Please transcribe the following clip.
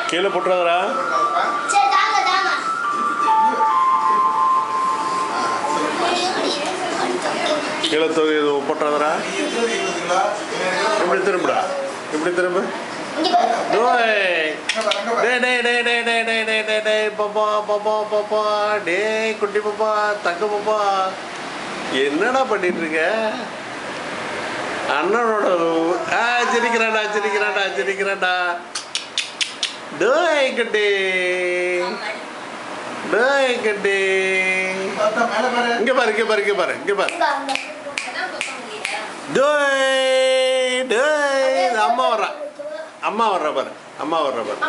கீழே போட்டுறாதரா? கீழே போட்டுறாதரா? இப்படி திரும்புடா, இப்படி திரும்ப. பாப்பா டே குட்டி பாப்பா, தங்க பாப்பா, என்னடா பண்ணிட்டு இருக்க? அண்ணனோட சிரிக்கிறான்டா சிரிக்கிறான்டா சிரிக்கிறான்டா. டேய் குட்டி, டேய் குட்டி, இங்க பாரு இங்க பாரு இங்க பாரு இங்க பாரு. டேய் டேய், அம்மா வர்றா, அம்மா வர்றா பாரு, அம்மா வர்றா பாரு.